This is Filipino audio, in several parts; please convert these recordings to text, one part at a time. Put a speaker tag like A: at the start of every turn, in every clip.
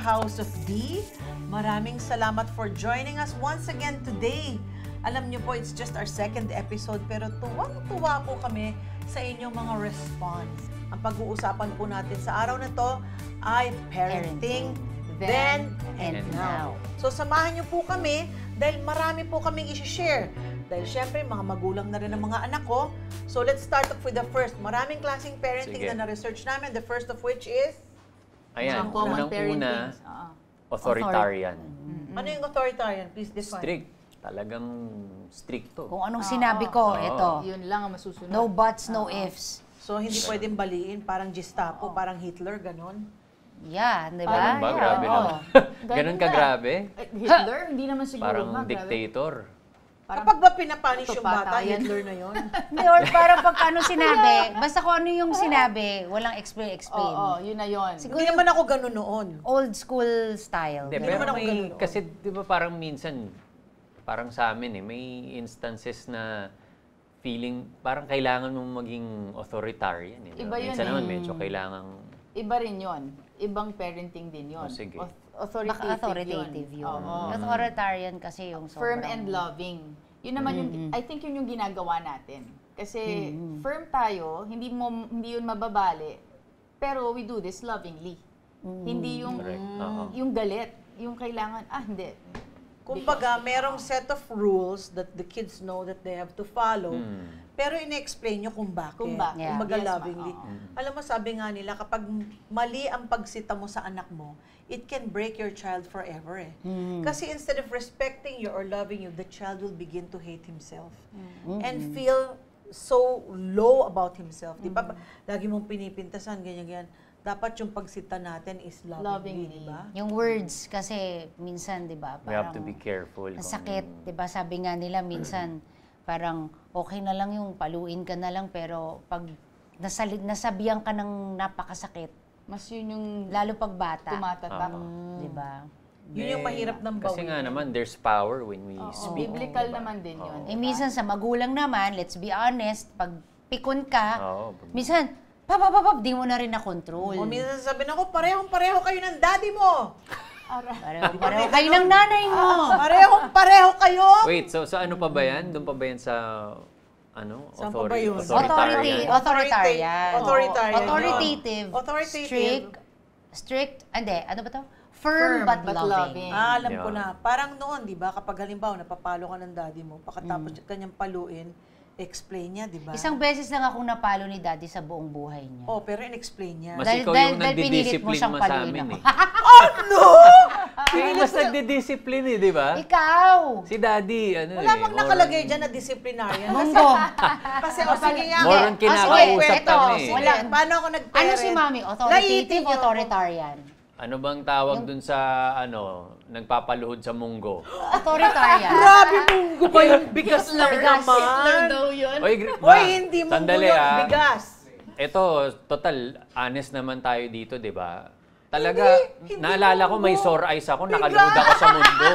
A: ka-House of D. Maraming salamat for joining us once again today. Alam niyo po, it's just our second episode, pero tuwang-tuwa po kami sa inyong mga response. Ang pag-uusapan po natin sa araw na to ay parenting then and now. So samahan niyo po kami dahil marami po kaming i-share. Dahil syempre, mga magulang na rin ang mga anak ko. So let's start off with the first. Maraming klaseng parenting na na-research namin. The first of which is?
B: Ayan, unang-una, authoritarian.
A: Ano yung authoritarian? Please define.
B: Strict. Talagang stricto.
C: Kung anong sinabi ko, ito.
D: Yun lang ang masusunod.
C: No buts, no ifs.
A: So hindi pwedeng baliin, parang Gestapo, parang Hitler, ganon.
C: Yan, di ba?
B: Parang ba? Grabe naman. Ganon ka grabe?
D: Hitler? Hindi naman siguro.
B: Parang dictator.
A: Kapag ba pinapanish yung bata,
D: Tupatayan.
A: Hitler na yun?
C: Hindi, or parang pagka anong sinabi, basta kung ano yung sinabi, walang explain.
D: Oo, yun na yun.
C: Siguro
A: Hindi naman ako ganon noon.
C: old school style.
B: Hindi,
C: ganun.
B: pero
A: naman ako
B: may,
A: ganun.
B: kasi di ba parang minsan, parang sa amin may instances na feeling, parang kailangan mong maging authoritarian.
D: Iba yun
B: minsan
D: eh.
B: naman medyo kailangan,
D: Iba rin yun. Ibang parenting din yun.
B: Oh, sige.
C: Baka authoritative yun.
D: Oo.
C: Authoritarian kasi yung
D: Firm
C: sobrang...
D: and loving. Yun naman yung, I think yun yung ginagawa natin. Kasi firm tayo, hindi yun mababali, pero we do this lovingly. Hindi yung
B: Correct. Oo.
D: yung galit, yung kailangan, hindi.
A: Kumbaga, merong set of rules that the kids know that they have to follow, pero ine-explain nyo kung bakit.
D: Kung bakit.
C: Yeah.
A: Kumbaga,
D: Yes,
A: lovingly.
D: oo.
A: Alam mo, sabi nga nila, kapag mali ang pagsita mo sa anak mo, it can break your child forever eh. Kasi instead of respecting you or loving you, the child will begin to hate himself and feel so low about himself. Di ba? Lagi mong pinipintasan, ganyan-ganyan. Dapat yung pagsita natin is lovingly, di ba?
C: Yung words kasi minsan, di ba,
B: we have to
C: parang
B: be careful.
C: ang sakit, di ba? Sabi nga nila minsan, parang okay na lang yung paluin ka na lang, pero pag nasabihan ka ng napakasakit,
D: Mas yun yung
C: lalo pag bata,
D: tumatatak.
C: di ba?
A: Yun yung mahirap ng
B: Kasi
A: bawin.
B: nga naman, there's power when we speak.
D: Biblical naman din yun.
C: Eh minsan sa magulang naman, let's be honest, pag pikon ka,
B: Oo.
C: minsan, di mo na rin na-control.
A: O minsan sabi na ko, parehong-pareho kayo ng daddy mo.
C: Pareho kayo ng nanay mo.
A: Parehong-pareho kayo.
B: Wait, so sa ano pa ba yan? Doon pa ba yan sa
A: Saan pa ba yun?
C: Authoritarian.
A: Authoritative.
C: Strict, ano ba to? Firm but loving.
A: Alam ko
B: Yun.
A: na. Parang noon, di ba, kapag halimbawa, napapalo ka ng daddy mo, pagkatapos kanyang paluin, explain niya, di ba?
C: Isang beses lang akong napalo ni daddy sa buong buhay niya.
A: Oh, pero in-explain niya.
B: Mas
C: Dahil-
B: ikaw
C: dahil-
B: yung
C: dahil pinilit mo
B: nagdi-discipline
C: siyang
B: mo sa
C: paluin
B: amin
C: ako.
B: eh.
A: No!
B: Ikaw mas nagdi-discipline eh, di ba?
C: Ikaw!
B: Si daddy, ano
A: Wala
B: eh.
A: bang nakalagay dyan na disciplinarian?
C: Munggo.
A: Sige nga.
B: More on kinakausap
C: Ito,
B: kami.
A: Wala. Paano ako nag-parent?
C: Ano si mami? Authoritative,
A: Laitin niyo.
C: authoritarian?
B: Ano bang tawag dun sa, nagpapaluhod sa munggo?
C: Authoritarian.
A: Grabe munggo ba yung bigas lang
C: Bigas.
A: naman?
D: Hitler daw yun.
A: Hoy, hindi munggo
B: Sandali,
A: yung bigas.
B: Ito, total, honest naman tayo dito, di ba? Talaga, naalala ko may sore eyes ako, nakaluhod ako sa mundo.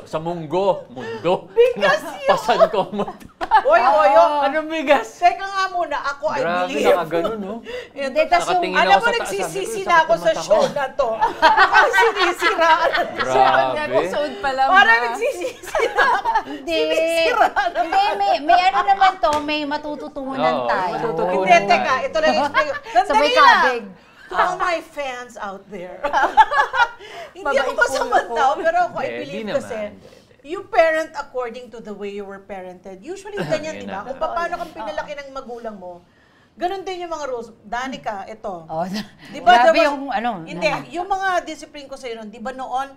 B: Sa munggo. Mundo.
A: Bigas yun.
B: Pasan ko mundo.
A: Oy.
B: Anong bigas?
A: Teka nga muna, ako I
B: Grabe,
A: believe.
B: nakaganon, no?
C: Hindi, tas yung...
B: Nakatingin
A: Alam
B: ako
A: mo,
B: sa taas,
A: nagsisisi
B: sabi ko,
A: na ako
B: sakit
A: sa
B: ng mata
A: show
B: ko.
A: na to. Parang sinisiraan.
B: Grabe.
D: episode pa lang.
A: Parang nagsisisi na ako.
C: Hindi.
A: Sinisira na.
C: Hindi, may ano naman to, may matututunan
B: Oo,
C: tayo.
B: matututunan.
A: Hindi, teka, ito lang yung explain.
C: Sabay
A: Sandali na.
C: kabig.
A: To all my fans out there. Hindi ako
D: Mabait po
A: masamang
D: ako.
A: tao, pero ako I
B: Hindi,
A: believe
B: di
A: kasi,
B: naman.
A: you parent according to the way you were parented. Usually, ganyan, di
B: Yun
A: ba?
B: na.
A: Kung paano kang pinalaki ng magulang mo, ganun din yung mga rules. Danica, ito.
C: Oh,
A: Di ba,
C: grabe
A: there was-
C: yung ano.
A: Hindi, yung mga discipline ko sa'yo nun, di ba noon,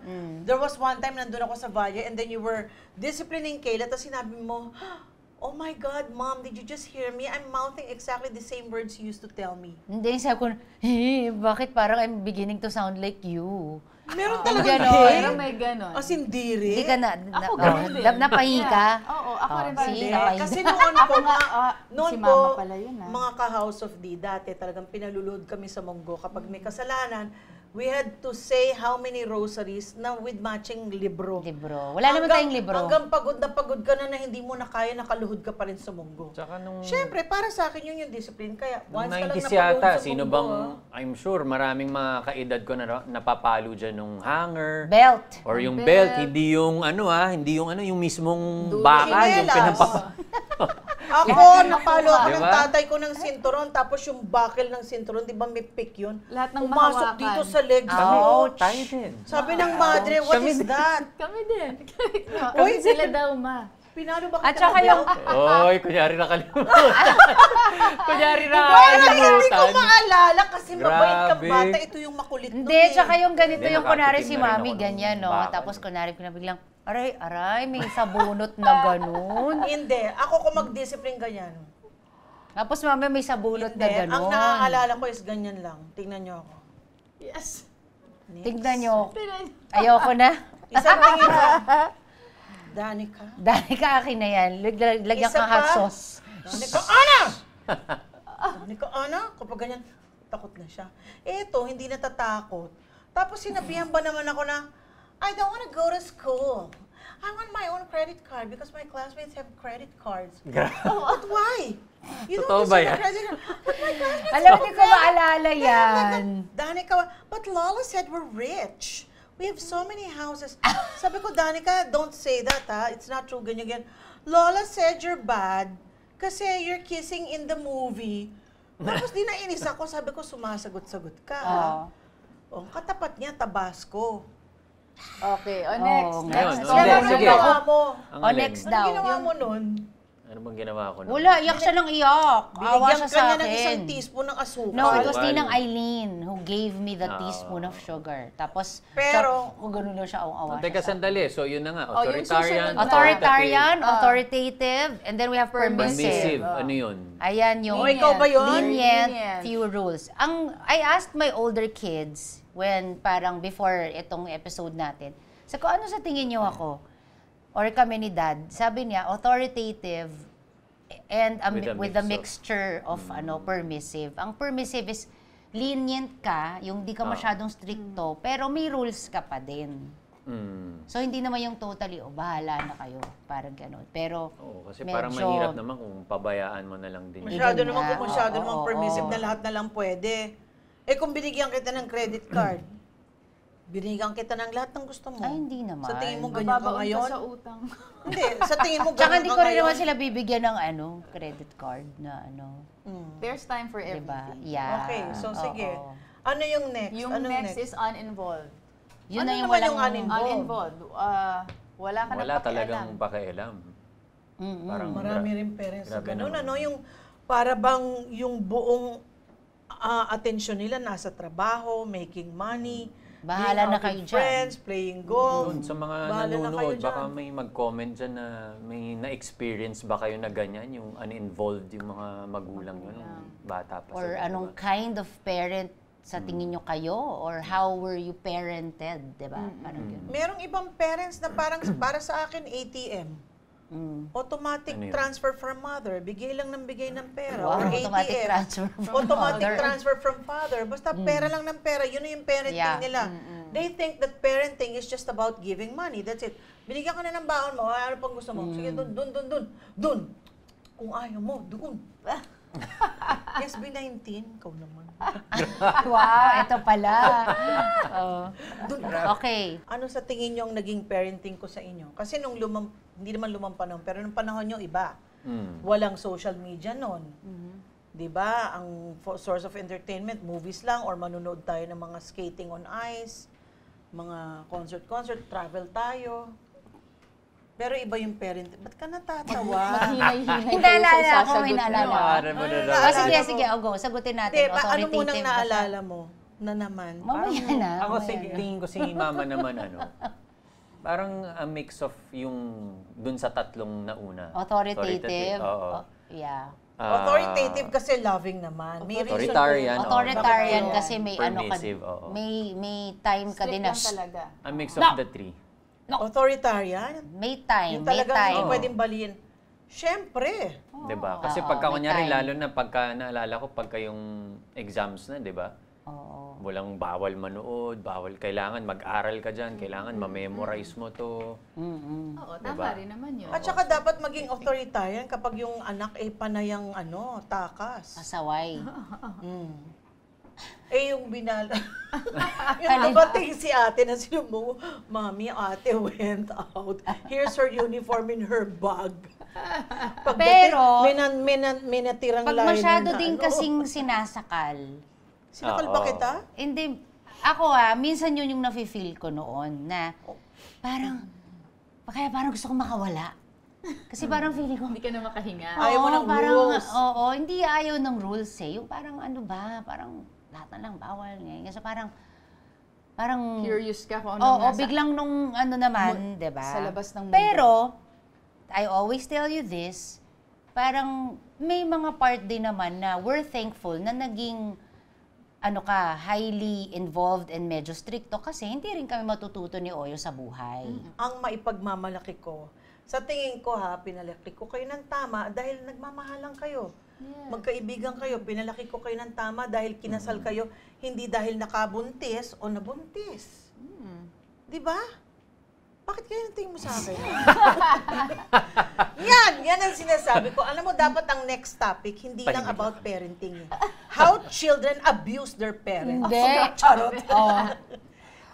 A: there was one time nandun ako sa Valle and then you were disciplining Kayla, tapos sinabi mo, oh my God, Mom, did you just hear me? I'm mouthing exactly the same words you used to tell me.
C: Hindi, sabi ko, bakit parang I'm beginning to sound like you?
A: Meron talaga
C: ganon.
D: Pero may ganon.
A: As in, diri.
C: Hindi ka na,
D: Ako ganun din.
C: napahi ka?
D: Oo, ako rin parang
C: see,
D: din.
C: napahi.
A: Kasi noon po, noon
D: si
A: po,
D: Mama pala yun, ah.
A: mga ka-House of D, dati talagang pinalulod kami sa Monggo. Kapag may kasalanan, we had to say how many rosaries na with matching libro.
C: Libro. Wala naman tayong libro.
A: Hanggang pagod ka na hindi mo na kaya, nakaluhod ka pa rin sa munggo.
B: Tsaka nung...
A: Siyempre, para sa akin yun yung discipline. Kaya once ka lang
B: 90s
A: napaluhod
B: yata,
A: sa
B: sino
A: munggo,
B: bang, I'm sure, maraming mga kaedad ko na napapalo dyan nung hanger.
C: Belt.
B: Or yung belt, hindi yung yung mismong bakal, yung
A: Chinelas.
B: pinapapa...
A: Ako, napalo ako ng
B: Diba?
A: tatay ko ng sinturon, tapos yung buckle ng sinturon, di ba may pick yun?
D: Lahat ng
A: Pumasok
D: mahawakan.
A: dito sa legs.
B: Ouch!
A: Ouch!
B: Tayo din.
A: Sabi ng madre, what is that?
D: Kami din. Kami sila daw, ma.
A: Pinalo ba
C: At
A: kita
C: saka
A: ng
C: yung...
A: belt?
B: Oy, kunyari nakalimutan. kunyari
A: Parang hindi ko
B: nakalimutan.
A: maalala kasi mabait kang
B: Grabe.
A: bata. Ito yung makulit nun
C: Hindi, tsaka yung ganito
B: Hindi,
C: yung kunwari
B: nakatikim
C: si
B: na rin
C: mami,
B: ako ng
C: ganyan, no?
B: bakal.
C: Tapos kunwari ko na biglang, aray, may sabunot na ganun.
A: Hindi. Ako kung mag-discipline ganyan.
C: Tapos mami, may sabunot
A: Hindi.
C: na ganun.
A: Ang naaalala ko is ganyan lang. Tingnan niyo ako.
D: Yes.
C: Tignan nyo. Ayoko na.
A: Isang tingin ka. Danica.
C: Dahil ka akin na yan. Lagyan
A: Isa
C: kang hot
A: pa.
C: sauce.
A: Danica, Ana! Danica, Ana? Kapag ganyan, takot na siya. Eto, hindi natatakot. Tapos sinabihan ba naman ako na, I don't want to go to school. I want my own credit card because my classmates have credit cards. But why? You
B: Totoo
A: don't
B: ba
A: deserve a
B: yan?
A: credit card. But my classmates
C: Alam,
A: have
C: hindi ko
A: credit
C: maalala yan.
A: Danica, but Lola said we're rich. We have so many houses. Sabi ko, Danica, don't say that, ha? It's not true, ganyan. Lola said you're bad kasi you're kissing in the movie. Tapos di nainis ako, sabi ko, sumasagot-sagot ka. Oh, katapat niya, Tabasco.
D: Okay, next.
C: Oh,
D: Next.
B: Ayun,
A: Yan ang
B: sige.
A: ginawa mo.
B: Ang
C: O,
B: alin?
C: next
A: Ano
C: daw.
A: ginawa mo nun?
B: Ano bang ginawa ko nun?
C: Wala, iyak siya ng iyak. Awa
A: Binigyan
C: siya
A: ka
C: sa
A: niya ng isang
C: akin.
A: teaspoon ng asukal.
C: No, it was
B: Bawal.
C: Ninang Eileen who gave me the teaspoon of sugar. Tapos,
A: Pero-
C: kung ganun lang siya, awa
B: Teka,
C: siya sa
B: sandali. So, yun na nga.
D: Oh, yung
B: Authoritarian.
D: susunod na.
C: Authoritarian, authoritative, and then we have
B: Permissive.
C: permissive.
B: Ano yun?
C: Ayan yung
A: O, ikaw ba yun?
C: lenient,
D: Lenient.
C: few rules. I asked my older kids when parang before itong episode natin, sabi ko, ano sa tingin niyo ako? Or kami ni Dad, sabi niya, authoritative and with a mixture of permissive. Ang permissive is lenient ka, yung di ka masyadong stricto, pero may rules ka pa din. So, hindi naman yung totally, bahala na kayo. Parang gano'n. Pero,
B: Oo, kasi parang mahirap naman kung pabayaan mo na lang din.
A: Masyado
C: Yun
A: naman
C: nga.
A: kung masyado
C: Oo,
A: naman
C: oo,
A: permissive
C: oo.
A: na lahat na lang pwede. Eh kung binigyan kita ng credit card, binigyan kita ng lahat ng gusto mo.
C: ay, hindi naman.
A: Sa tingin mo ganyan ka
D: Mababaon
A: ngayon?
D: ka sa utang.
A: Hindi, sa tingin mo
C: Tsaka
A: ganyan
C: hindi
A: ka
C: ko rin
A: ngayon?
C: naman sila bibigyan ng credit card na
D: There's time for
C: diba?
D: everything.
C: Yeah.
A: Okay, so sige.
C: Oo.
A: Ano yung next?
D: Yung
A: Anong
D: next is uninvolved.
C: Yun
A: Ano
C: na yung
A: naman
C: walang
A: yung uninvolved?
D: Uninvolved. Wala ka
B: Wala
D: na
B: talagang
D: pakialam.
B: pakialam. Parang
A: Marami rin parents na
B: grabe
A: ganun,
B: naman.
A: Yung para bang yung buong atensyon nila nasa trabaho, making money,
C: Bahala
A: being
C: na
A: out
C: kayo
A: with
C: dyan.
A: friends, playing golf.
B: Doon sa mga
A: Bahala na kayo
B: nanonood,
A: dyan.
B: baka may mag-comment dyan na may na-experience ba kayo na ganyan, yung uninvolved yung mga magulang yun, nung bata pa
C: Or
B: sila,
C: anong
B: diba?
C: kind of parent sa tingin nyo kayo? Or how were you parented? Diba? Parang yun.
A: Merong ibang parents na parang para sa akin ATM. Automatic
B: Ano yun?
A: transfer from mother. Bigay lang ng bigay ng pera.
C: Wow,
A: Or
C: automatic
A: ATM.
C: transfer from
A: Automatic
C: mother.
A: transfer from father. Basta pera lang ng pera. Yun na yung parenting
C: Yeah.
A: nila. They think that parenting is just about giving money. That's it. Binigyan ka na ng baon mo. Ano pang gusto mo? Sige, dun. Kung ayaw mo, dun. SB19, ikaw naman.
C: Wow, ito pala. Okay.
A: Ano sa tingin nyo ang naging parenting ko sa inyo? Kasi nung hindi naman lumang panahon, pero nung panahon nyo iba. Walang social media noon. 'Di ba? Ang source of entertainment, movies lang or manonood tayo ng mga skating on ice, mga concert, travel tayo. Pero iba yung parent. Ba't ka natatawa?
D: Hinay-hinay kayo sa
C: Hinaalala ako,
D: isasagot
C: hinaalala.
D: nyo,
B: Maaari mo na
A: Ano
B: lang.
A: na-
C: Sige,
A: Naalala
C: sige.
A: mo.
C: Go. Sagutin natin.
A: Hindi, ano
C: Authoritative.
A: munang naalala mo na naman?
C: Mamaya na.
B: Ako
C: mamaya na.
B: tingin ko si mama naman parang a mix of yung dun sa tatlong nauna.
C: Authoritative.
B: Oo.
C: Yeah.
A: Authoritative kasi loving naman. May reason
B: Authoritarian,
A: kung-
C: Authoritarian
A: Bakit
C: kasi may
B: Permissive, oo.
C: may time ka
D: Strict
C: din na
D: lang talaga.
B: A mix of the three.
A: Authoritarian?
C: may time,
A: Yung
C: may
A: talagang
C: time.
A: hindi pwedeng baliin. Siyempre.
B: 'Di ba? Kasi
C: Oo,
B: pagka
C: may
B: kunyari
C: time.
B: lalo na pagka naalala ko pagka yung exams na, 'di ba?
C: Oo.
B: Walang bawal manood, kailangan mag-aral ka dyan, kailangan ma-memorize mo to.
D: Oo, tama
B: Diba?
D: rin naman yun.
A: At saka dapat maging authoritarian kapag yung anak ay panayang takas.
C: Pasaway.
A: Yung yung abating si ate na sinumo, Mami, ate went out. Here's her uniform in her bag.
C: Pero,
A: may natirang
C: pag
A: liner
C: masyado
A: na
C: din kasing sinasakal,
A: Sinakal ba
B: Oo.
A: kita?
C: hindi, ako minsan yun yung nafe-feel ko noon, na parang, kaya parang gusto kong makawala. Kasi parang feeling ko,
D: Hindi ka na makahinga.
A: Ayaw mo ng
C: parang,
A: rules.
C: Oo, hindi ayaw ng rules eh. Yung parang ano ba, parang lahat na lang bawal. Kasi parang,
D: Curious ka kung ano
C: oo,
D: nasa-
C: biglang nung ano naman, di ba?
D: sa labas ng mundo.
C: Pero, I always tell you this, parang may mga part din naman na we're thankful na naging highly involved and medyo stricto kasi hindi rin kami matututo ni Oyo sa buhay.
A: Ang maipagmamalaki ko, sa tingin ko pinalaki ko kayo ng tama dahil nagmamahalan kayo.
D: Yeah.
A: Magkaibigan kayo, pinalaki ko kayo ng tama dahil kinasal kayo, hindi dahil nakabuntis o nabuntis. Di ba? Bakit kayo natingin mo sa akin? yan ang sinasabi ko. Alam mo, dapat ang next topic, hindi lang
B: Tahimik
A: about parenting. How children abuse their parents.
C: Hindi.
A: Charot.
C: Oo.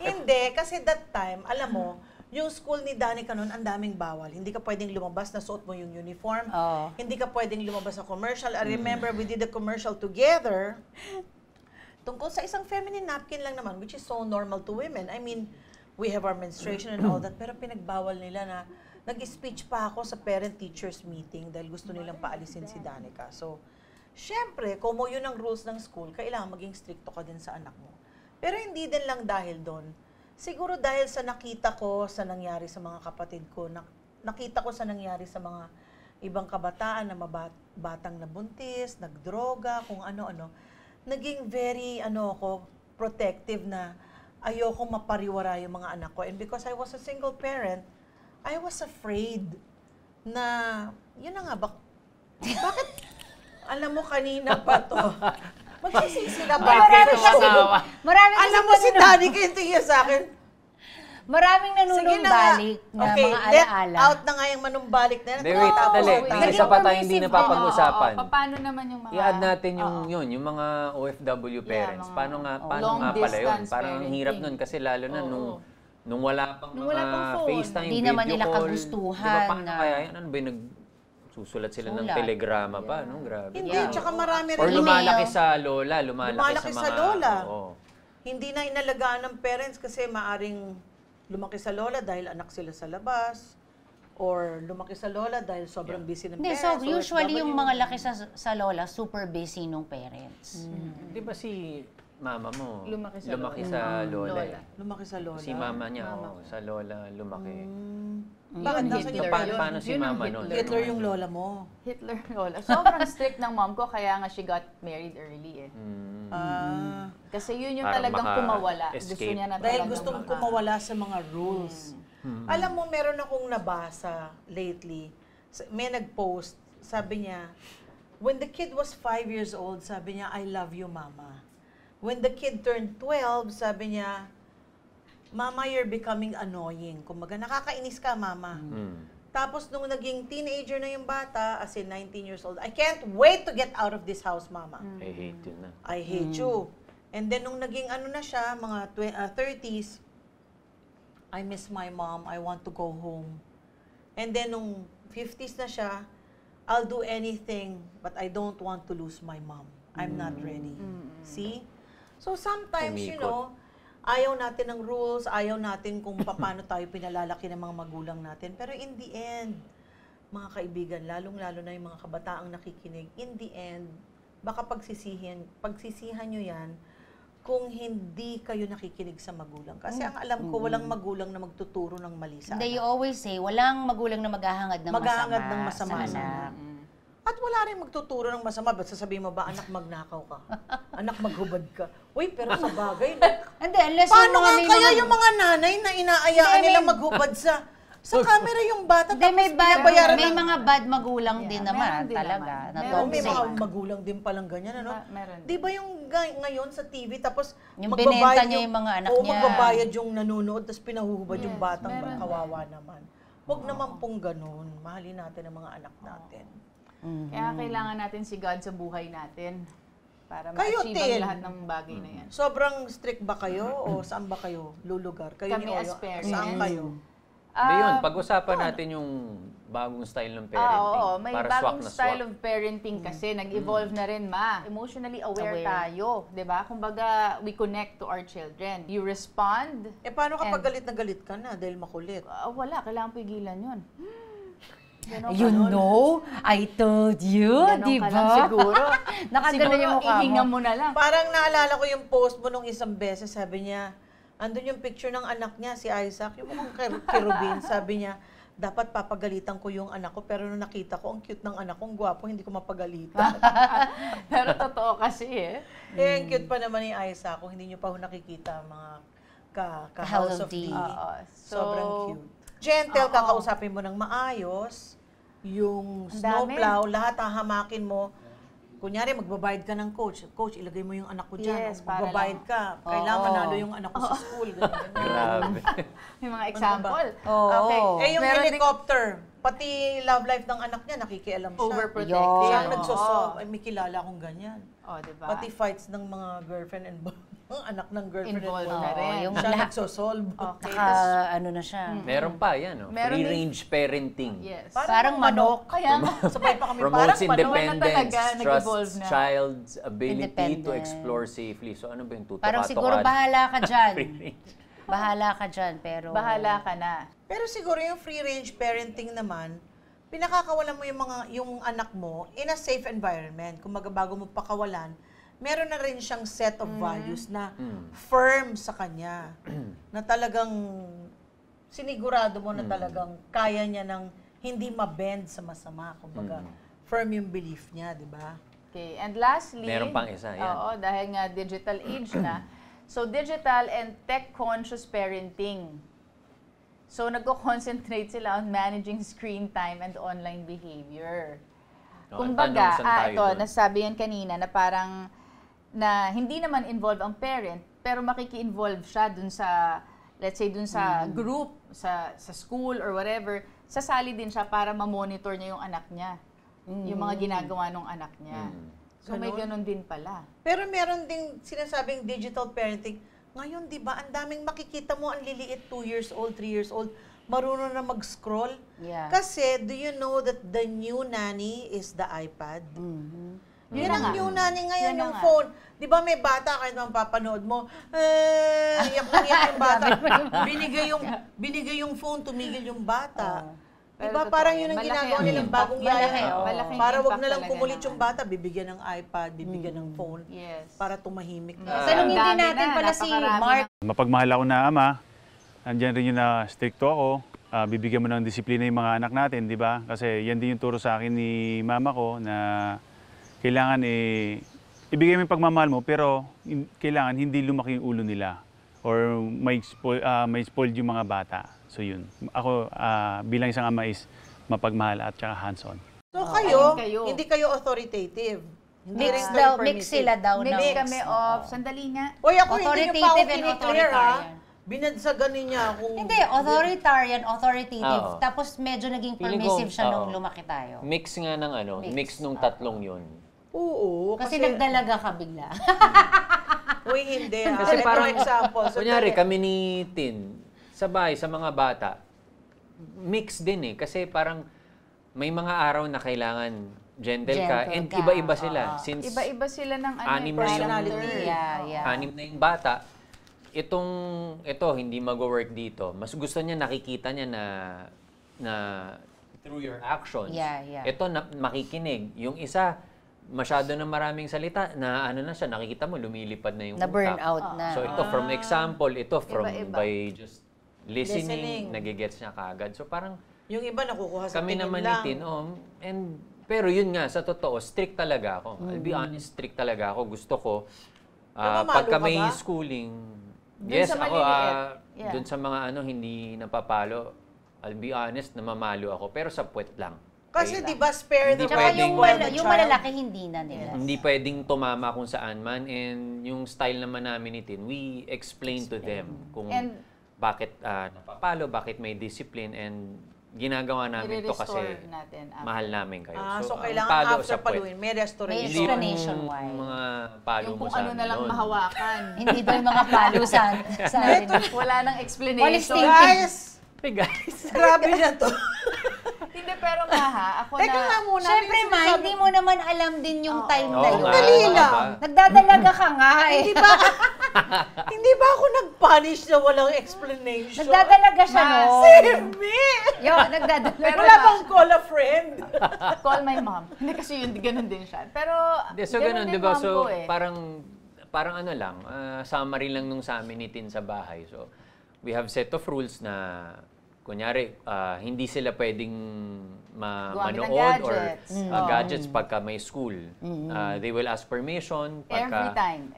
A: Hindi, kasi that time, alam mo, yung school ni Danica noon, ang daming bawal. Hindi ka pwedeng lumabas na suot mo yung uniform.
C: Oo.
A: Hindi ka pwedeng lumabas sa commercial. I remember we did a commercial together tungkol sa isang feminine napkin lang naman, which is so normal to women. I mean, we have our menstruation and all that, pero pinagbawal nila na nag-speech pa ako sa parent-teachers meeting dahil gusto nilang paalisin si Danica. So, syempre, kung mo yun ang rules ng school, kailangan maging stricto ka din sa anak mo. Pero hindi din lang dahil doon. Siguro dahil sa nakita ko sa nangyari sa mga kapatid ko, nakita ko sa nangyari sa mga ibang kabataan na batang nabuntis, nagdroga, kung ano-ano, naging very, protective na ayokong mapariwara yung mga anak ko. And because I was a single parent, I was afraid na, yun na nga, bakit, alam mo, kanina pa to, magsisisi na ba?
C: Maraming
A: Alam mo si Daddy kayo tingin sa akin.
C: Maraming
A: Sige
C: nanunumbalik na
A: okay,
C: mga
A: let
C: alaala.
A: out na nga yung manumbalik na yan.
B: Hindi, wait, dali. May isa pa tayo hindi napapag-usapan.
D: Paano naman yung mga...
B: I-add natin yung mga OFW parents.
D: mga-
B: Paano nga
D: long
B: pala yun?
D: distance
B: Parang ang hirap
D: parenting.
B: nun kasi lalo na nung wala pang
D: Nung wala
B: mga
D: pang phone.
B: FaceTime,
C: Di
B: video
C: naman nila
B: call.
C: kagustuhan
B: Diba, paano
C: na-
B: kaya yan? Ano ba yung nagsusulat sila ng
C: Sulat.
B: telegrama pa, no? Grabe.
A: Hindi,
C: Yeah.
A: tsaka marami rin.
B: Or
C: email.
B: lumalaki sa lola, lumalaki sa mga...
A: lola.
B: Oo.
A: Hindi na inalagaan ng parents kasi maaring lumaki sa lola dahil anak sila sa labas. Or lumaki sa lola dahil sobrang busy ng
C: Hindi,
A: parents.
C: so usually yung
A: OFW.
C: mga laki sa lola, super busy nung parents.
B: Di ba si mama mo
D: Lumaki
B: sa lola?
D: lola.
A: Lumaki sa lola.
B: Si mama niya, sa lola lumaki.
A: Bakit
D: Yun,
A: nasa
D: Hitler
A: Japan?
D: yun.
B: Paano si
D: Yun ang
B: mama nun?
A: Hitler yung lola mo.
D: Hitler lola. Sobrang strict ng mom ko, kaya nga she got married early eh. Kasi yun yung
B: Para
D: talagang kumawala. Gusto
B: maka-escape.
D: niya na
A: Dahil
D: talagang
A: gustong kumawala sa mga rules. Alam mo, meron akong nabasa lately. May nag-post, sabi niya, when the kid was 5 years old, sabi niya, I love you, Mama. When the kid turned 12, sabi niya, Mama, you're becoming annoying. Kumbaga, nakakainis ka, Mama. Tapos, nung naging teenager na yung bata, as in 19 years old, I can't wait to get out of this house, Mama.
B: I hate you na.
A: I hate you. And then, nung naging na siya, mga 30s, I miss my mom, I want to go home. And then, nung 50s na siya, I'll do anything, but I don't want to lose my mom. I'm not ready. See? So, sometimes,
B: Umikot.
A: ayaw natin ng rules, ayaw natin kung paano tayo pinalalaki ng mga magulang natin. Pero in the end, mga kaibigan, lalong-lalo na yung mga kabataang nakikinig, in the end, baka pagsisihan nyo yan kung hindi kayo nakikinig sa magulang. Kasi ang alam ko, walang magulang na magtuturo ng mali sa
C: They
A: anak.
C: always say, walang magulang na maghahangad ng
A: Maghahangad ng
C: masama
A: masama
C: sa
A: sa
C: anak.
A: At wala rin magtuturo ng masama. Ba't sasabihin mo ba, anak magnakaw ka? Anak maghubad ka? Uy, pero sa bagay,
C: Hindi, unless
A: paano
C: yung
A: nga
C: may
A: kaya
C: mga-
A: yung mga nanay na inaayaan
C: Hindi,
A: nilang
C: may-
A: maghubad sa Sa camera yung bata,
C: Hindi, may
A: binabayaran
C: may
A: ng-
C: mga bad magulang din
D: meron
C: naman
D: din
C: talaga.
D: naman.
C: Na
D: Meron
A: May
C: toxic.
A: mga magulang din palang ganyan, ano?
D: Meron.
A: Di ba yung ngayon sa TV, tapos
C: Yung binenta niya yung mga anak
A: oo,
C: niya.
A: magbabayad yung nanonood, tapos pinahuhubad yung
D: Yes,
A: batang
D: meron.
A: kawawa naman. Huwag naman pong ganun. Mahalin natin ang mga anak natin.
D: Kaya kailangan natin si God sa buhay natin para
A: Kayo
D: ma-achieve
A: din.
D: ang lahat ng bagay na yan.
A: Sobrang strict ba kayo o saan ba kayo lulugar? Kayo
D: Kami
A: ni
D: as
A: Oyo,
D: parents.
A: saan kayo?
B: Hindi yun, pag-usapan natin yung bagong style ng parenting.
D: Oo, may
B: para
D: bagong
B: swak na
D: style
B: swak.
D: of parenting kasi nag-evolve na rin, ma. Emotionally aware tayo, 'di ba? Kumbaga, we connect to our children. You respond.
A: Paano kapag
D: And-
A: galit na galit ka na dahil makulit?
D: Wala, kailangan pigilan 'yun. Ganon
C: You
D: ka nun.
C: know, I told you,
D: Ganon
C: di
D: ka lang
C: ba?
D: siguro.
C: Nakaganon yung mukha
D: ihinga
C: mo.
D: mo na lang.
A: Parang naalala ko yung post mo nung isang beses, sabi niya, andun yung picture ng anak niya, si Isaac, yung mukhang kerubin, sabi niya, dapat papagalitan ko yung anak ko, pero nung nakita ko, ang cute ng anak ko, ang gwapo, hindi ko mapagalitan.
D: Pero totoo kasi
A: Ang cute pa naman ni Isaac, kung hindi niyo pa ho nakikita ang mga ka-House of D.
D: Oo.
A: Sobrang cute. Gentle, kakausapin mo ng maayos, yung
D: Ang dami.
A: snowplow, lahat hahamakin mo. Kunyari, magbabayad ka ng coach. Coach, ilagay mo yung anak ko dyan.
D: Yes, para
A: Magbabayad ka. Kailangan
C: Oo.
A: manalo yung anak ko sa school. Ganun.
B: Grabe.
D: May mga example.
C: Oo.
D: Okay.
A: Yung
D: Meron din-
A: helicopter, pati love life ng anak niya, nakikialam siya.
D: Overprotective.
A: Siya
C: Oo.
A: nagsosolve. Ay, may kilala akong ganyan.
D: Oh, diba?
A: Pati fights ng mga girlfriend and ang anak ng girlfriend
D: Involved
A: and
D: na
A: boyfriend.
D: rin.
C: yung
A: Siya
C: lahat-
A: nagsosolve.
D: Okay.
C: Naka, ano na siya.
B: Meron pa, yan. Oh.
D: Meron din-
B: Free-range parenting.
D: Yes.
C: Parang manok.
D: Kaya nga,
A: Sabay pa kami.
B: Promotes
A: parang manok.
B: independence,
D: talaga, nag-evolve
B: trusts
D: na.
B: child's ability to
C: Independent.
B: explore safely. So ano ba yung tutok?
C: Parang siguro bahala ka dyan.
B: Free-range.
C: Bahala ka dyan, pero...
D: bahala ka na.
A: Pero siguro yung free-range parenting naman, pinakakawalan mo yung anak mo in a safe environment. Kung bago mo pakawalan, meron na rin siyang set of values na firm sa kanya. Na talagang sinigurado mo na talagang kaya niya ng hindi ma-bend sa masama. Kumbaga, firm yung belief niya, di ba?
D: Okay. And lastly,
B: Meron pang isa, yan.
D: Oo, dahil nga digital age na. So, digital and tech-conscious parenting. So, nagko-concentrate sila on managing screen time and online behavior.
B: Oh,
D: Kumbaga,
B: tanong, saan tayo
D: ito,
B: dun?
D: nasabi yan kanina na parang na hindi naman involved ang parent, pero makiki-involve siya dun sa, let's say, dun sa group, sa school or whatever, sasali din siya para ma-monitor niya yung anak niya. Yung mga ginagawa ng anak niya. So, may ganun din pala.
A: Pero meron ding sinasabing digital parenting. Ngayon, di ba, ang daming makikita mo, ang liliit, 2 years old, 3 years old, marunong na mag-scroll.
C: Yeah.
A: Kasi, do you know that the new nanny is the iPad? Yun ang new nanny ngayon,
D: Yan na
A: yung
D: nga.
A: phone. Di ba may bata, kahit naman papanood mo, iyak na iyak yung bata. binigay yung phone, tumigil yung bata. Di ba,
D: Pero totoo
A: parang
D: yan.
A: yun ang
D: Malaki
A: ginagawa
D: ang
A: nilang
D: impact.
A: bagong
D: Malaki,
A: yaya.
D: oo. Malaking
A: Para wag
D: impact
A: na lang
D: talaga
A: kumulit
D: naman.
A: yung bata, bibigyan ng iPad, bibigyan ng phone.
D: Yes.
A: Para tumahimik na.
C: Tanungin din
D: Dami
C: natin
D: na,
C: pala si
D: napakarami
C: Mark.
E: Mapagmahal ako na ama, andyan rin yung na stricto ako. Bibigyan mo ng disiplina yung mga anak natin, di ba? Kasi yan din yung turo sa akin ni mama ko na kailangan ibigay mo yung pagmamahal mo pero kailangan hindi lumaki yung ulo nila or may spoiled yung mga bata. So yun. Ako bilang isang ama is mapagmahal at saka hands-on.
A: So kayo,
D: Ayun kayo.
A: hindi kayo authoritative. Hindi
C: Mix
A: rin kayo
C: daw, mix
A: permissive.
C: sila daw
D: Mix
C: na.
D: kami of, sandali nga.
A: Uy, ako hindi niyo pa ako
C: Authoritative and
A: kiniklear, ha?
C: authoritarian.
A: Binadsagan niya akong...
C: Hindi, authoritarian, authoritative.
B: Oo.
C: Tapos medyo naging
B: Feeling
C: permissive
B: ko,
C: siya nung
B: oo.
C: lumaki tayo.
B: Mix nga ng
C: Mix.
B: mix nung tatlong yun.
A: Oo.
C: Kasi nagdalaga ka bigla.
A: Uy, hindi, ha?
B: Kasi
A: Ito
B: parang,
A: example.
B: kunyari kami ni Tin, sabay sa mga bata, mix din eh. Kasi parang may mga araw na kailangan gentle ka
C: Gentle
B: and
C: ka,
B: iba-iba sila.
C: oo.
B: Since
D: Iba-iba sila ng
B: Anim na yung-
A: personality.
C: Yeah.
B: anim na yung bata, ito hindi mag-work dito. Mas gusto niya nakikita niya na through your actions.
C: Yeah.
B: Ito makikinig. Yung isa masyado na maraming salita na ano na siya nakikita mo lumilipad na yung
C: Na
B: utak.
C: burnout na.
B: So ito from example, ito from
D: Iba-iba.
B: by just
A: Listening.
B: listening, nagigets niya kaagad. So parang
A: Yung iba nakukuha sa
B: kami
A: tingin
B: naman
A: lang.
B: ni Tin, pero yun nga, sa totoo, strict talaga ako. I'll be honest, strict talaga ako. Gusto ko,
A: Namamalo
B: pagka
A: ka
B: may
A: ba?
B: schooling,
D: Dun
B: yes,
D: sa
B: ako,
D: maliliit. Yeah.
B: dun sa mga hindi napapalo, I'll be honest, namamalo ako. Pero sa puwet lang.
A: Kasi
B: Okay?
A: di ba spare the
B: Hindi
C: Tsaka
A: rod,
B: pwedeng-
A: spoil the
C: yung
A: child.
C: malalaki, hindi na nila.
B: Hindi pwedeng tumama kung saan man. And yung style naman namin ni Tin, we explain to them kung
D: And-
B: bakit napapalo, bakit may discipline, and ginagawa namin to kasi
D: I-restore natin after.
B: mahal namin kayo.
A: So
B: ang
A: kailangan
B: palo
A: after
B: sa puwet.
A: paluin, may restoration.
C: May
B: Hindi yung
C: explanation why.
B: mga palo
D: Yung
B: mo
D: kung
B: sa
D: ano na lang
B: nun.
D: mahawakan.
C: Hindi daw yung mga palo sa atin.
D: Wala nang explanation.
C: Walis thinking.
A: Guys,
B: Hey guys!
A: grabe na to.
D: Hindi, pero nga ako
A: Teka nga
D: na...
A: muna.
C: Siyempre,
A: may
C: Ma,
A: sinasabi-
C: hindi mo naman alam din yung time
B: Oo
C: na
B: nga,
C: yun.
A: Dali
B: ano
A: lang.
B: ba?
C: Nagdadalaga ka nga eh.
A: Hindi ba ako nag-punish na walang explanation?
C: Nagdadalaga siya
D: Ma,
C: no.
A: Save me!
C: Yo, nagdadalaga.
A: Wala bang call a friend?
D: Call my mom. Hindi kasi yun, ganun din siya. Pero,
B: So ganun,
D: din
B: di ba?
D: mom
B: So
D: ko eh.
B: parang ano lang, summary lang nung sa amin ni Tin sa bahay. So we have set of rules na kunyari, hindi sila pwedeng
D: Gumamit ng
B: manood or
D: gadgets.
B: gadgets pagka may school. They will ask permission
D: Every
B: pagka
D: time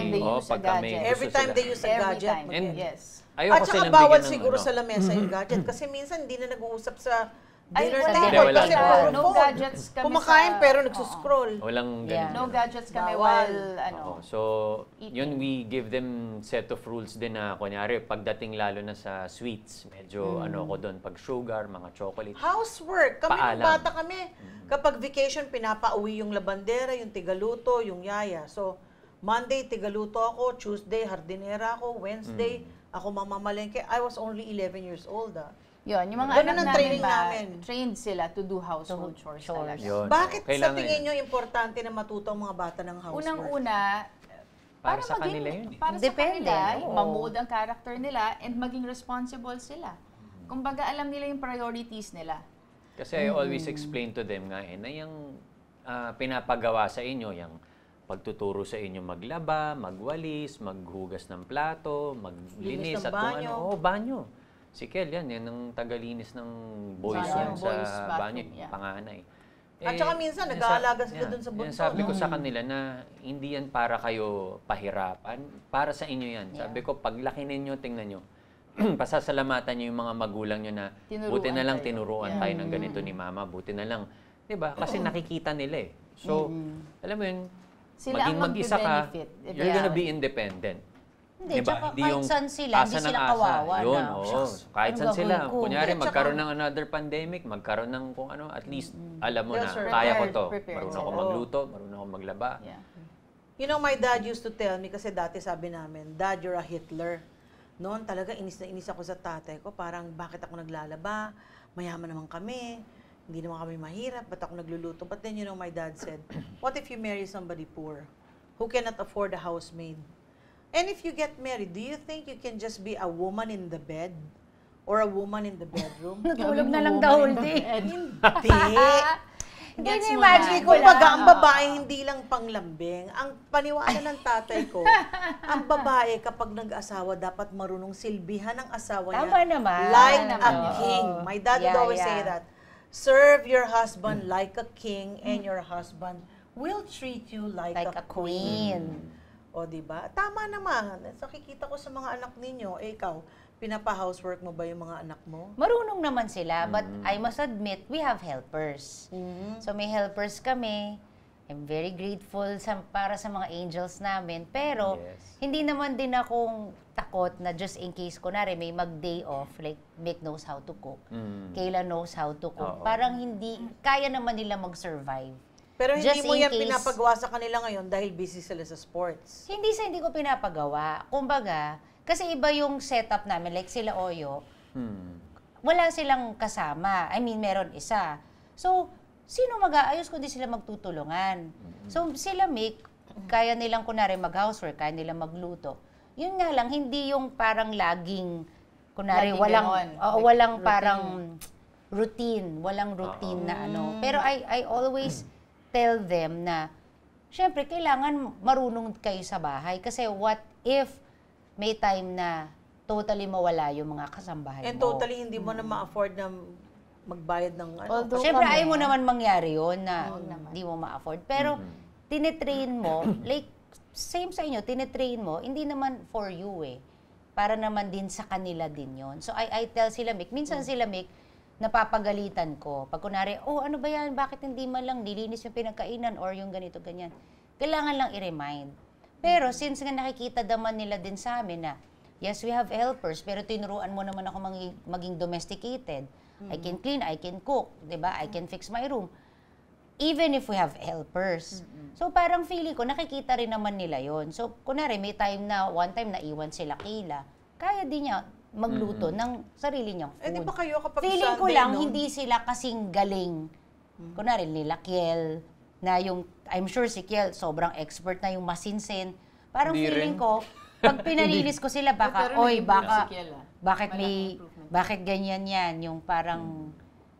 D: they use a
B: pagka may
D: gadget.
A: Every
B: gusto
A: time
B: sila.
A: they use a
D: Every
A: gadget.
D: time.
B: And-
D: Yes.
B: Ayoko
A: At saka
B: silang
A: bawal
B: bigyan ng
A: siguro
B: ano.
A: sa lamesa yung gadget kasi minsan hindi na nag-uusap sa
D: Ay,
A: dinner
D: wala.
A: table
B: Wala
A: kasi
B: na.
A: puro
D: No
A: phone.
D: gadgets kami
A: Kumakain
D: sa-
A: pero nagsuscroll.
B: Walang
C: Yeah.
B: ganun.
D: No gadgets kami
A: Bawal.
D: while,
B: Oo. So, yun, we give them set of rules din na, kunyari, pagdating lalo na sa sweets, medyo ano ko doon, pag sugar, mga chocolate.
A: Housework. Kami nung
B: Paalam.
A: bata kami. Kapag vacation, pinapauwi yung labandera, yung tigaluto, yung yaya. So, Monday, tigaluto ako. Tuesday, hardinera ako. Wednesday, ako mamamalengke. I was only 11 years old.
D: Yun, yung mga
A: Ganun
D: anak
A: ang
D: namin
A: training
D: ba,
A: namin.
D: trained sila to do household chores talaga.
B: Yun.
A: Bakit
B: Oo.
A: sa
B: Kailangan
A: tingin
B: yun.
A: nyo importante na matuto ang mga bata ng housework?
D: Unang-una,
B: Para sa kanila yun eh.
D: Para
C: Depende,
D: sa kanila,
C: oo.
D: ma-mold ang character nila and maging responsible sila. Kumbaga, alam nila yung priorities nila.
B: Kasi I always explain to them nga na yung pinapagawa sa inyo, yung pagtuturo sa inyo maglaba, magwalis, maghugas ng plato, maglinis
A: Linis ng
B: at kung
A: banyo.
B: ano. Oo, banyo. Si Kel, yan ang tagalinis ng boys
D: Banyo,
B: yun
D: boys
B: sa
D: bathroom,
B: banyo,
D: yeah.
B: panganay.
A: At saka minsan, nag-aalaga sila dun sa
B: Yan
A: bunso.
B: sabi ko sa kanila na hindi yan para kayo pahirapan, para sa inyo yan. Sabi ko, paglaki ninyo, tingnan nyo, pasasalamatan nyo yung mga magulang nyo na
D: Tinuruan
B: buti na lang
D: kayo.
B: tinuruan
D: Yeah.
B: tayo ng ganito ni mama, buti na lang. 'Di ba? Kasi nakikita nila eh. So, alam mo yun,
D: Sila ang
B: maging mag-isa ka,
D: magbe-benefit.
B: you're gonna be independent.
C: Hindi,
B: Diba?
C: tsaka
B: Hindi
C: kahit
B: yung
C: saan sila,
B: asa
C: hindi
B: ng
C: sila
B: asa.
C: kawawa
B: Yun,
C: na.
B: oo.
C: Shucks,
B: Kahit
C: ano
B: saan sila.
C: gagawin ko?
B: Kunyari,
A: Tsaka-
B: magkaroon ng another pandemic, magkaroon ng kung ano, at least alam mo
A: Yes,
B: na,
A: sir.
B: kaya ko to.
D: Prepared
B: Marunong ako
A: sila.
B: magluto, marunong ako maglaba.
D: Yeah.
A: You know, my dad used to tell me, kasi dati sabi namin, Dad, you're a Hitler. Noon talaga, inis na inis ako sa tatay ko. Parang, bakit ako naglalaba? Mayaman naman kami. Hindi naman kami mahirap. Ba't ako nagluluto? But then, you know, my dad said, what if you marry somebody poor who cannot afford a housemaid? And if you get married, do you think you can just be a woman in the bed? Or a woman in the bedroom?
C: Natulog na lang the whole day.
A: Hindi.
C: Hindi
D: Gets
C: na
D: mo
C: imagine
D: na.
C: ko
A: Kumbaga,
C: lang.
A: ang babae hindi lang panglambing. Ang paniwala ng tatay ko, ang babae kapag nag-asawa, dapat marunong silbihan ng asawa niya.
C: Tama naman.
A: Like
C: Tama
A: a
C: naman.
A: king.
C: Oo.
A: My dad would
C: Yeah,
A: always say
C: yeah.
A: that. Serve your husband like a king and your husband will treat you like
C: Like
A: a
C: a queen.
A: O, di ba? Tama naman. So, kikita ko sa mga anak ninyo, ikaw, pinapa-housework mo ba yung mga anak mo?
C: Marunong naman sila, but I must admit, we have helpers.
A: Mm-hmm.
C: So may helpers kami. I'm very grateful para sa mga angels namin. Pero,
B: Yes.
C: hindi naman din akong takot na just in case, kunwari, may mag-day off, like Mick knows how to cook, Kayla knows how to cook.
B: Oo.
C: Parang hindi, kaya naman nila mag-survive.
A: Pero hindi
C: Just
A: mo
C: in
A: yan
C: case-
A: pinapagawa sa kanila ngayon dahil busy sila sa sports.
C: Hindi ko pinapagawa. Kumbaga, kasi iba yung setup namin, like sila Oyo, wala silang kasama. I mean, meron isa. So, sino mag-aayos kundi sila magtutulungan? So, sila Mick, kaya nilang kunwari mag-housework, kaya nilang magluto. Yun nga lang, hindi yung parang laging, kunwari,
D: Laging
C: walang,
D: ganon.
C: oo,
D: Like
C: walang
D: routine.
C: parang walang routine na ano. Pero I always tell them na, syempre, kailangan marunong kayo sa bahay. Kasi what if may time na totally mawala yung mga kasambahay
A: And
C: mo?
A: totally hindi mo na ma-afford na magbayad ng ano.
D: Although
C: Siyempre,
D: kami,
C: ayaw mo naman mangyari yun na hindi mo ma-afford. Pero, tinetrain mo, like, same sa inyo, tinetrain mo, hindi naman for you eh. para naman din sa kanila din yon. So I tell sila, Mick, minsan sila, Mick, napapagalitan ko. Pag kunwari, ano ba yan? Bakit hindi man lang nilinis yung pinagkainan or yung ganito, ganyan. Kailangan lang i-remind. Pero since nga nakikita naman nila din sa amin na, yes, we have helpers, pero tinuruan mo naman ako maging domesticated. I can clean, I can cook, 'di ba? I can fix my room. Even if we have helpers. So parang feeling ko, nakikita rin naman nila yon. So kunwari, may one time na iwan sila Kayla, kaya din niya magluto ng sarili niyang food.
A: Eh, di ba kayo kapag
C: feeling ko
A: Sunday,
C: lang,
A: no?
C: hindi sila kasing galing. Kunwari, nila Kiel, na yung, I'm sure si Kiel, sobrang expert na yung masinsin. Parang
B: Hindi
C: feeling
B: rin.
C: ko, pag pinalinis ko sila, baka,
D: Pero nag-improve
C: baka,
D: si Kiel,
C: bakit
D: Malaking
C: may,
D: improvement.
C: bakit ganyan yan? Yung parang,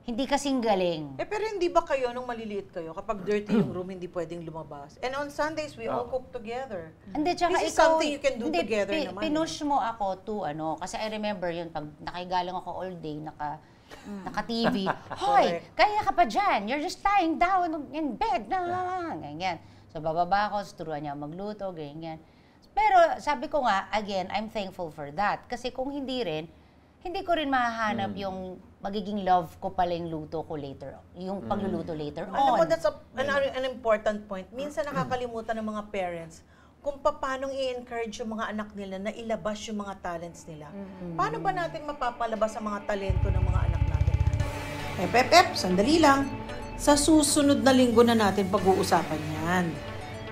C: hindi kasing galing.
A: Eh, pero hindi ba kayo, nung maliliit kayo, kapag dirty yung room, hindi pwedeng lumabas? And on Sundays, we all cook together.
C: Hindi, tsaka
A: This is
C: ikaw,
A: something you can do together naman,
C: pinush mo ako to, kasi I remember yun, pag nakigalang ako all day, naka-TV, hoy, kaya ka pa dyan, you're just lying down in bed, ganyan. So, bababa ako, turuan niya magluto, ganyan. Pero, sabi ko nga, again, I'm thankful for that. Kasi kung hindi rin, hindi ko rin mahahanap yung magiging love ko pala yung luto ko later, yung pagluluto later on.
A: Alam mo, that's an important point. Minsan nakakalimutan ng mga parents kung paano i-encourage yung mga anak nila na ilabas yung mga talents nila. Paano ba natin mapapalabas ang mga talento ng mga anak natin? Sandali lang. Sa susunod na linggo na natin pag-uusapan yan.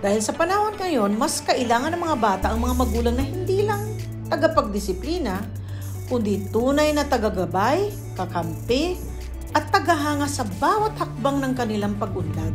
A: Dahil sa panahon ngayon, mas kailangan ng mga bata ang mga magulang na hindi lang tagapagdisiplina, kundi tunay na tagagabay, kakampi, at tagahanga sa bawat hakbang ng kanilang pag-unlad.